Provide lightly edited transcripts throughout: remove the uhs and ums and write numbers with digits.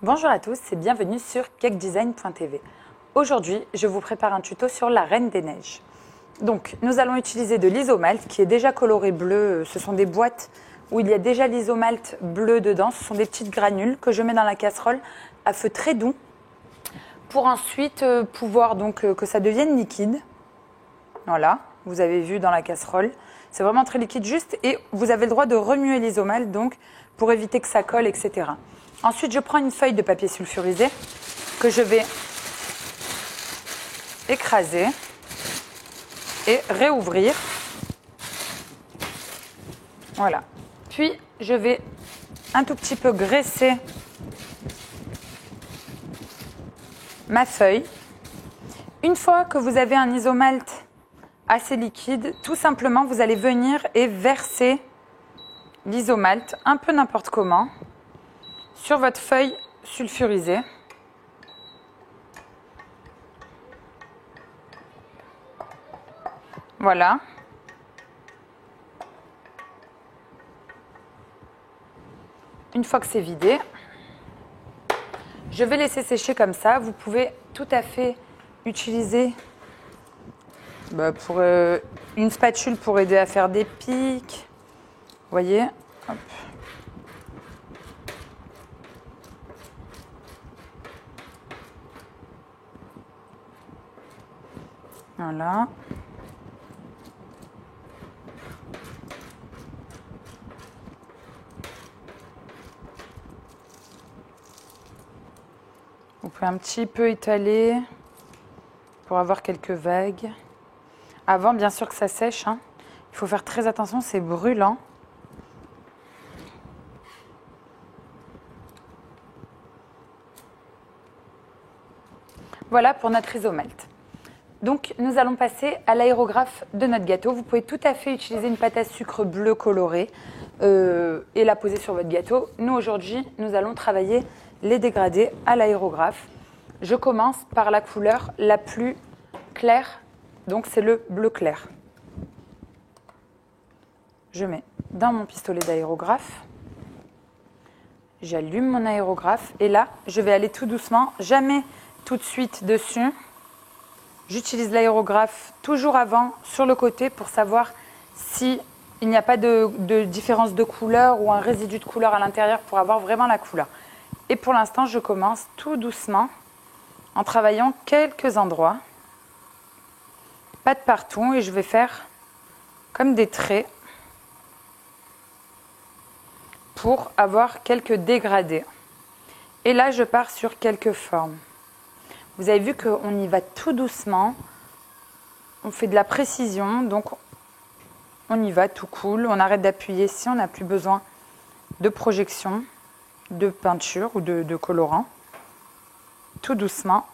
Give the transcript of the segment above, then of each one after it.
Bonjour à tous et bienvenue sur cakedesign.tv. Aujourd'hui, je vous prépare un tuto sur la Reine des Neiges. Donc, nous allons utiliser de l'isomalt qui est déjà coloré bleu. Ce sont des boîtes où il y a déjà l'isomalt bleu dedans. Ce sont des petites granules que je mets dans la casserole à feu très doux pour ensuite pouvoir que ça devienne liquide. Voilà, vous avez vu dans la casserole. C'est vraiment très liquide juste et vous avez le droit de remuer l'isomalt donc pour éviter que ça colle, etc. Ensuite, je prends une feuille de papier sulfurisé que je vais écraser et réouvrir. Voilà. Puis, je vais un tout petit peu graisser ma feuille. Une fois que vous avez un isomalt assez liquide, tout simplement, vous allez venir et verser l'isomalt un peu n'importe comment sur votre feuille sulfurisée. Voilà. Une fois que c'est vidé, je vais laisser sécher comme ça. Vous pouvez tout à fait utiliser une spatule pour aider à faire des pics. Vous voyez, hop. Voilà. Vous pouvez un petit peu étaler pour avoir quelques vagues. Avant, bien sûr, que ça sèche, hein. Il faut faire très attention, c'est brûlant. Voilà pour notre isomalt. Donc, nous allons passer à l'aérographe de notre gâteau. Vous pouvez tout à fait utiliser une pâte à sucre bleue colorée et la poser sur votre gâteau. Nous, aujourd'hui, nous allons travailler les dégradés à l'aérographe. Je commence par la couleur la plus claire, donc c'est le bleu clair. Je mets dans mon pistolet d'aérographe. J'allume mon aérographe et là, je vais aller tout doucement, jamais tout de suite dessus. J'utilise l'aérographe toujours avant, sur le côté, pour savoir s'il n'y a pas de différence de couleur ou un résidu de couleur à l'intérieur pour avoir vraiment la couleur. Et pour l'instant, je commence tout doucement en travaillant quelques endroits. Pas de partout et je vais faire comme des traits pour avoir quelques dégradés. Et là, je pars sur quelques formes. Vous avez vu qu'on y va tout doucement. On fait de la précision, donc on y va tout cool. On arrête d'appuyer si on n'a plus besoin de projection, de peinture ou de colorant. Tout doucement.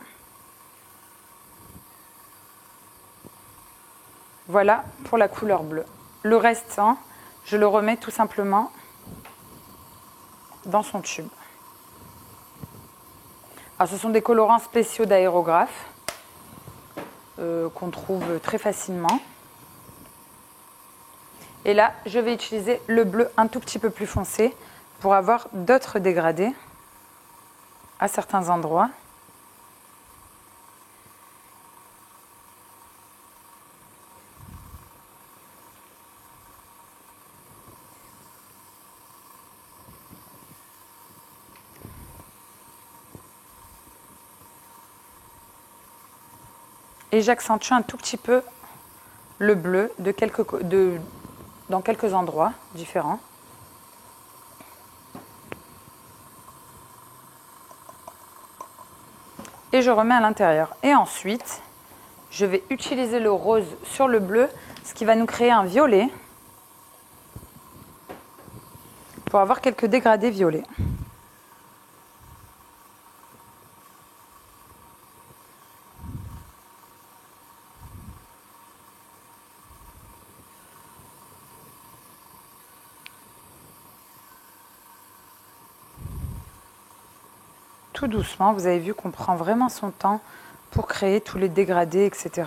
Voilà pour la couleur bleue. Le restant, je le remets tout simplement dans son tube. Alors, ce sont des colorants spéciaux d'aérographe qu'on trouve très facilement. Et là, je vais utiliser le bleu un tout petit peu plus foncé pour avoir d'autres dégradés à certains endroits. Et j'accentue un tout petit peu le bleu dans quelques endroits différents. Et je remets à l'intérieur. Et ensuite, je vais utiliser le rose sur le bleu, ce qui va nous créer un violet pour avoir quelques dégradés violets. Tout doucement, vous avez vu qu'on prend vraiment son temps pour créer tous les dégradés, etc.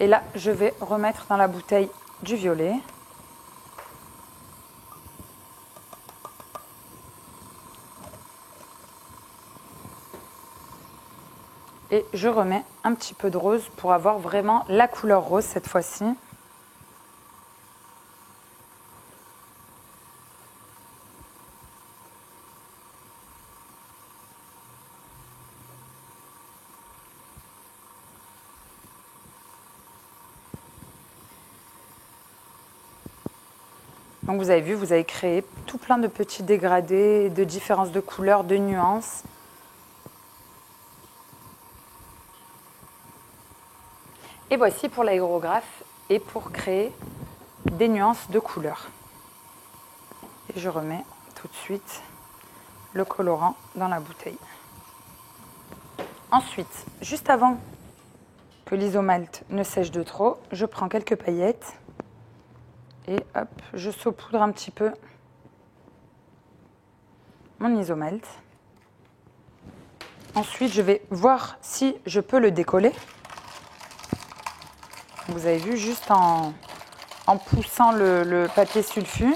Et là, je vais remettre dans la bouteille du violet. Et je remets un petit peu de rose pour avoir vraiment la couleur rose cette fois-ci. Donc vous avez vu, vous avez créé tout plein de petits dégradés, de différences de couleurs, de nuances. Et voici pour l'aérographe et pour créer des nuances de couleurs. Et je remets tout de suite le colorant dans la bouteille. Ensuite, juste avant que l'isomalt ne sèche de trop, je prends quelques paillettes et hop, je saupoudre un petit peu mon isomalt. Ensuite, je vais voir si je peux le décoller. Vous avez vu, juste en poussant le papier sulfu,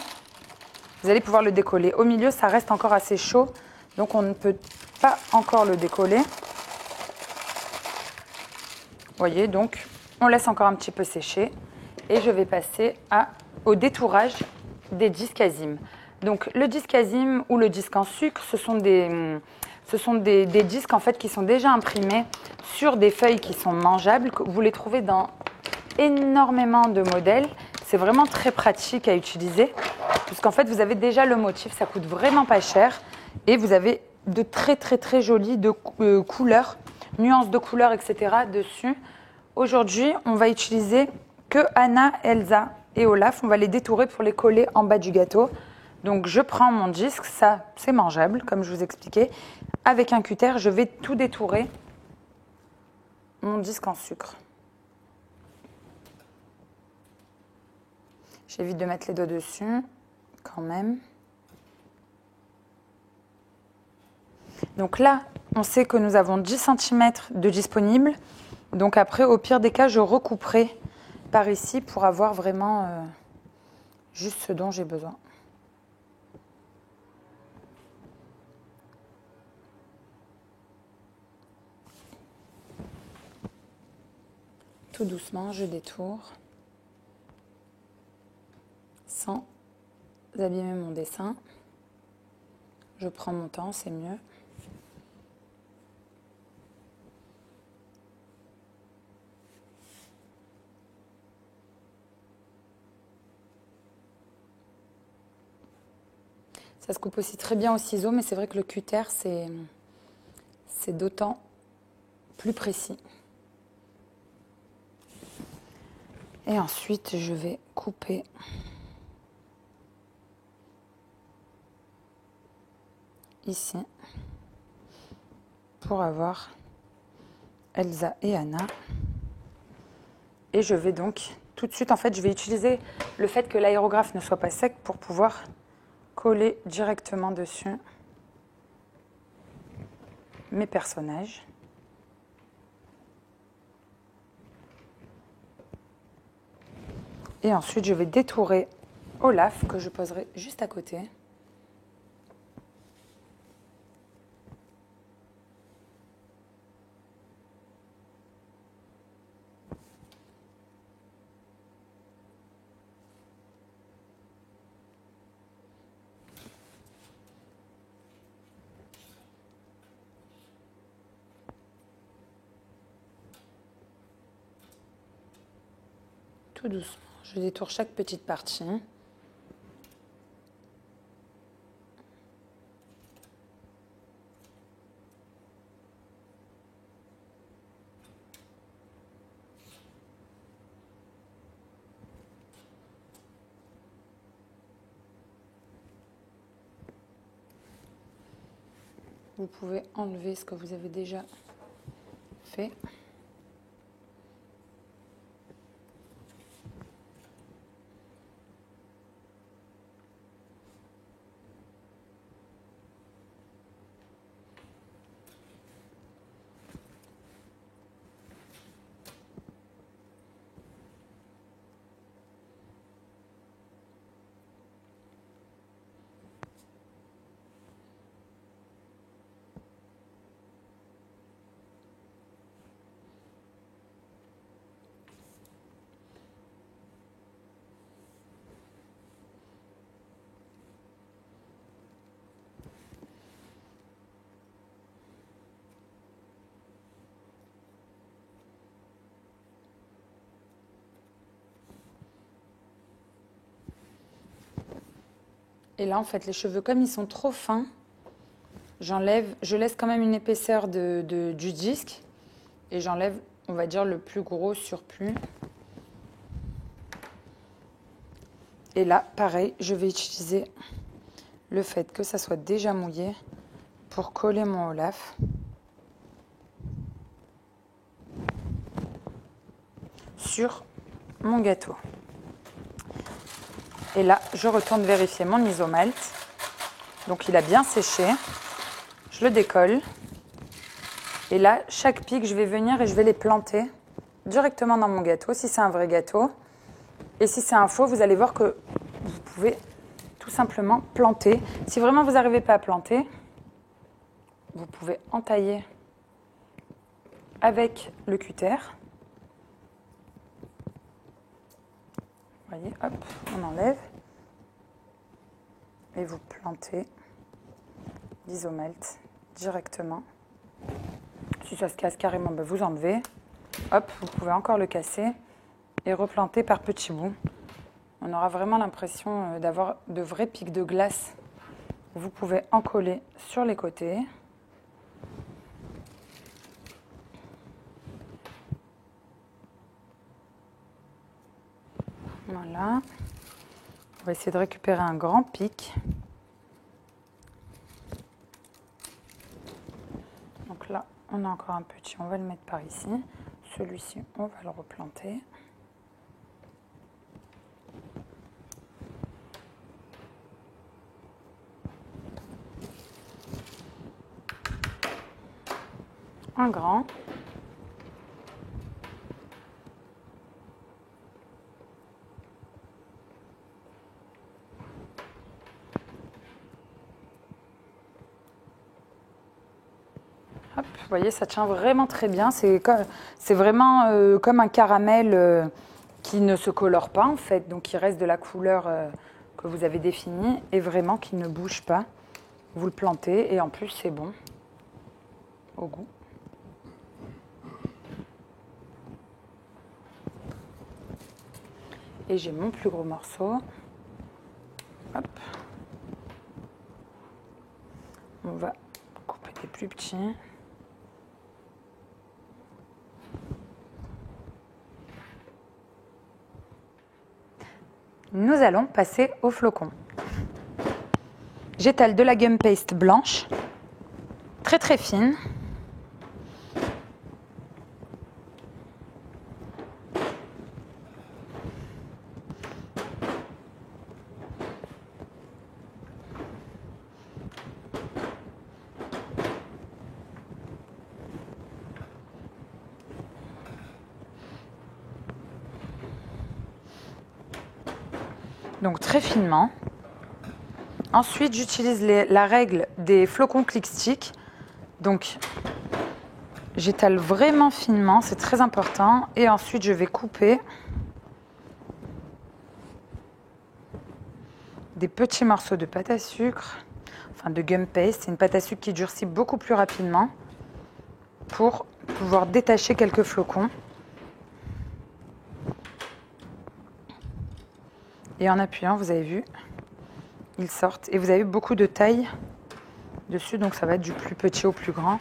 vous allez pouvoir le décoller. Au milieu, ça reste encore assez chaud, donc on ne peut pas encore le décoller. Vous voyez, donc on laisse encore un petit peu sécher et je vais passer au détourage des disques azimes. Donc le disque azime ou le disque en sucre, ce sont des disques en fait qui sont déjà imprimés sur des feuilles qui sont mangeables. Vous les trouvez dans énormément de modèles. C'est vraiment très pratique à utiliser puisqu'en fait vous avez déjà le motif, ça coûte vraiment pas cher et vous avez de très très très jolies couleurs, nuances de couleurs, etc. dessus. Aujourd'hui, on va utiliser que Anna, Elsa et Olaf. On va les détourer pour les coller en bas du gâteau. Donc je prends mon disque, ça c'est mangeable comme je vous expliquais. Avec un cutter, je vais tout détourer mon disque en sucre. J'évite de mettre les doigts dessus quand même. Donc là, on sait que nous avons 10 cm de disponible. Donc après, au pire des cas, je recouperai par ici pour avoir vraiment juste ce dont j'ai besoin. Tout doucement, je détourne sans abîmer mon dessin. Je prends mon temps, c'est mieux. Ça se coupe aussi très bien au ciseau, mais c'est vrai que le cutter, c'est d'autant plus précis. Et ensuite, je vais couper ici pour avoir Elsa et Anna. Et je vais donc tout de suite, en fait, je vais utiliser le fait que l'aérographe ne soit pas sec pour pouvoir coller directement dessus mes personnages. Et ensuite, je vais détourer Olaf, que je poserai juste à côté. Tout doucement, je détourne chaque petite partie. Vous pouvez enlever ce que vous avez déjà fait. Et là, en fait, les cheveux, comme ils sont trop fins, j'enlève, je laisse quand même une épaisseur du disque et j'enlève, on va dire, le plus gros surplus. Et là, pareil, je vais utiliser le fait que ça soit déjà mouillé pour coller mon Olaf. Sur mon gâteau. Et là, je retourne vérifier mon isomalt. Donc, il a bien séché. Je le décolle. Et là, chaque pic, je vais venir et je vais les planter directement dans mon gâteau, si c'est un vrai gâteau. Et si c'est un faux, vous allez voir que vous pouvez tout simplement planter. Si vraiment vous n'arrivez pas à planter, vous pouvez entailler avec le cutter. Vous voyez, hop, on enlève. Et vous plantez l'isomalt directement. Si ça se casse carrément, ben vous enlevez. Hop, vous pouvez encore le casser et replanter par petits bouts. On aura vraiment l'impression d'avoir de vrais pics de glace. Vous pouvez en coller sur les côtés. Voilà. On va essayer de récupérer un grand pic. Donc là, on a encore un petit, on va le mettre par ici. Celui-ci, on va le replanter. Un grand. Hop, vous voyez, ça tient vraiment très bien. C'est vraiment comme un caramel qui ne se colore pas en fait. Donc il reste de la couleur que vous avez définie et vraiment qui ne bouge pas. Vous le plantez et en plus c'est bon au goût. Et j'ai mon plus gros morceau. Hop. On va couper des plus petits. Nous allons passer au flocon. J'étale de la gum paste blanche, très très fine. Donc très finement. Ensuite, j'utilise la règle des flocons click stick. Donc, j'étale vraiment finement, c'est très important. Et ensuite, je vais couper des petits morceaux de pâte à sucre, enfin de gum paste. C'est une pâte à sucre qui durcit beaucoup plus rapidement pour pouvoir détacher quelques flocons. Et en appuyant, vous avez vu, ils sortent. Et vous avez beaucoup de taille dessus, donc ça va être du plus petit au plus grand.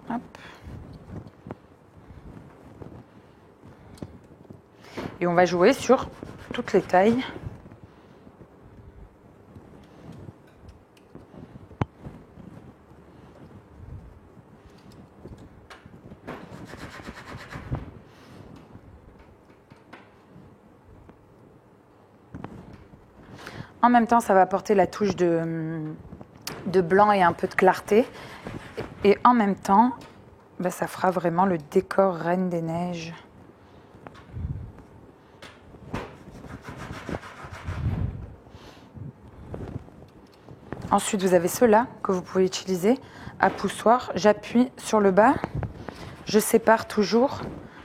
Hop. Et on va jouer sur toutes les tailles. En même temps, ça va apporter la touche de blanc et un peu de clarté. Et en même temps, bah, ça fera vraiment le décor Reine des Neiges. Ensuite, vous avez ceux-là que vous pouvez utiliser à poussoir. J'appuie sur le bas, je sépare toujours.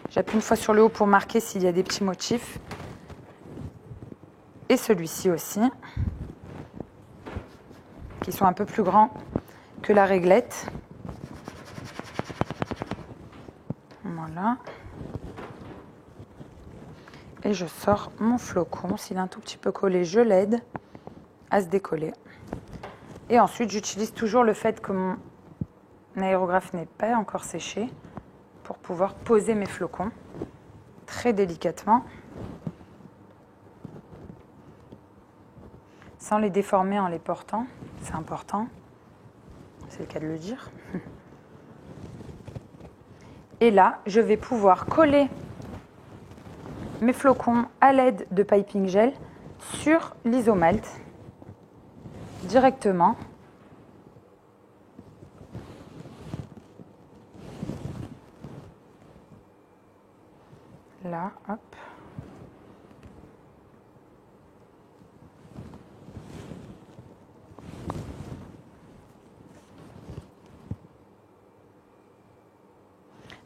J'appuie une fois sur le haut pour marquer s'il y a des petits motifs. Et celui-ci aussi, qui sont un peu plus grands que la réglette. Voilà. Et je sors mon flocon. S'il est un tout petit peu collé, je l'aide à se décoller. Et ensuite, j'utilise toujours le fait que mon aérographe n'est pas encore séché pour pouvoir poser mes flocons très délicatement, sans les déformer en les portant. C'est important, c'est le cas de le dire. Et là, je vais pouvoir coller mes flocons à l'aide de piping gel sur l'isomalt directement. Là, hop.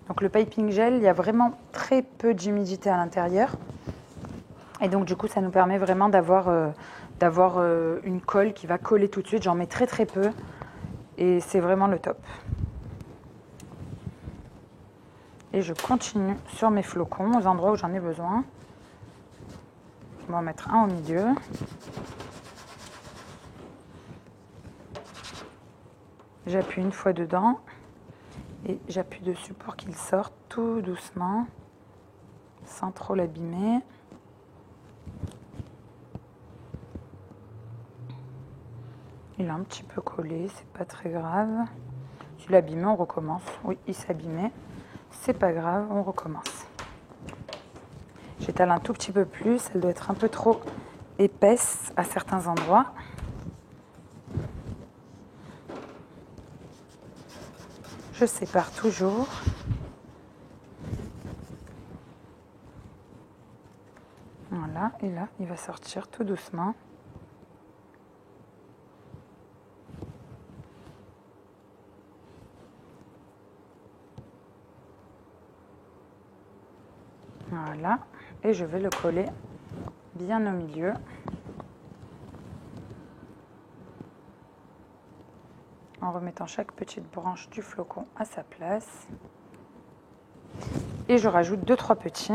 Donc le piping gel, il y a vraiment très peu d'humidité à l'intérieur. Et donc du coup, ça nous permet vraiment d'avoir une colle qui va coller tout de suite. J'en mets très très peu et c'est vraiment le top. Et je continue sur mes flocons aux endroits où j'en ai besoin. Je vais en mettre un au milieu. J'appuie une fois dedans et j'appuie dessus pour qu'il sorte tout doucement, sans trop l'abîmer. Il est un petit peu collé, c'est pas très grave. Si l'abîmé, on recommence. Oui, il s'abîmait. C'est pas grave, on recommence. J'étale un tout petit peu plus, elle doit être un peu trop épaisse à certains endroits. Je sépare toujours. Voilà, et là, il va sortir tout doucement. Voilà, et je vais le coller bien au milieu. En remettant chaque petite branche du flocon à sa place. Et je rajoute 2-3 petits.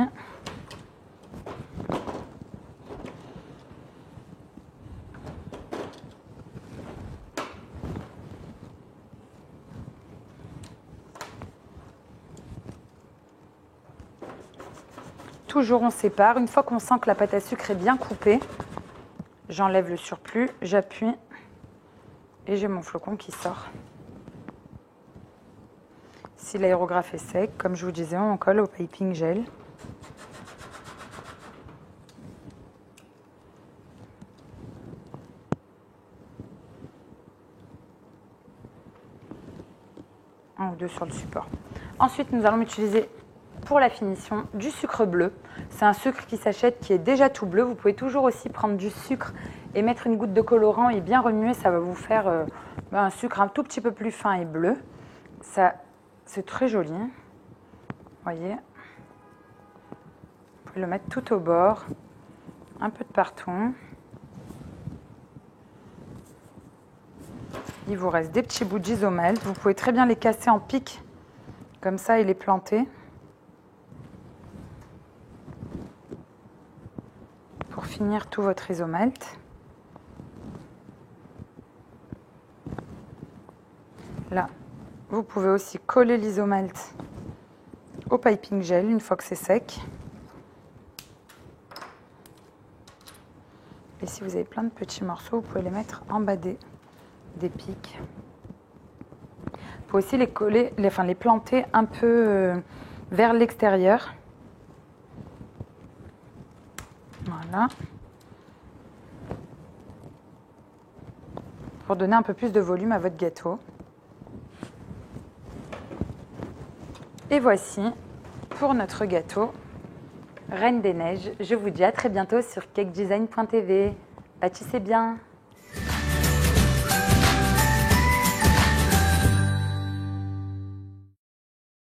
Toujours on sépare. Une fois qu'on sent que la pâte à sucre est bien coupée, j'enlève le surplus, j'appuie et j'ai mon flocon qui sort. Si l'aérographe est sec, comme je vous disais, on colle au piping gel. Un ou deux sur le support. Ensuite, nous allons utiliser pour la finition du sucre bleu. C'est un sucre qui s'achète qui est déjà tout bleu. Vous pouvez toujours aussi prendre du sucre et mettre une goutte de colorant et bien remuer. Ça va vous faire un sucre un tout petit peu plus fin et bleu. Ça, c'est très joli. Voyez. Vous pouvez le mettre tout au bord, un peu de partout. Il vous reste des petits bouts d'isomalt. Vous pouvez très bien les casser en pics comme ça et les planter. Pour finir tout votre isomalt. Là, vous pouvez aussi coller l'isomalt au piping gel une fois que c'est sec. Et si vous avez plein de petits morceaux, vous pouvez les mettre en bas des pics. Vous pouvez aussi les coller, les planter un peu vers l'extérieur. Voilà. Pour donner un peu plus de volume à votre gâteau. Et voici pour notre gâteau Reine des Neiges. Je vous dis à très bientôt sur cakedesign.tv. Pâtissez bien!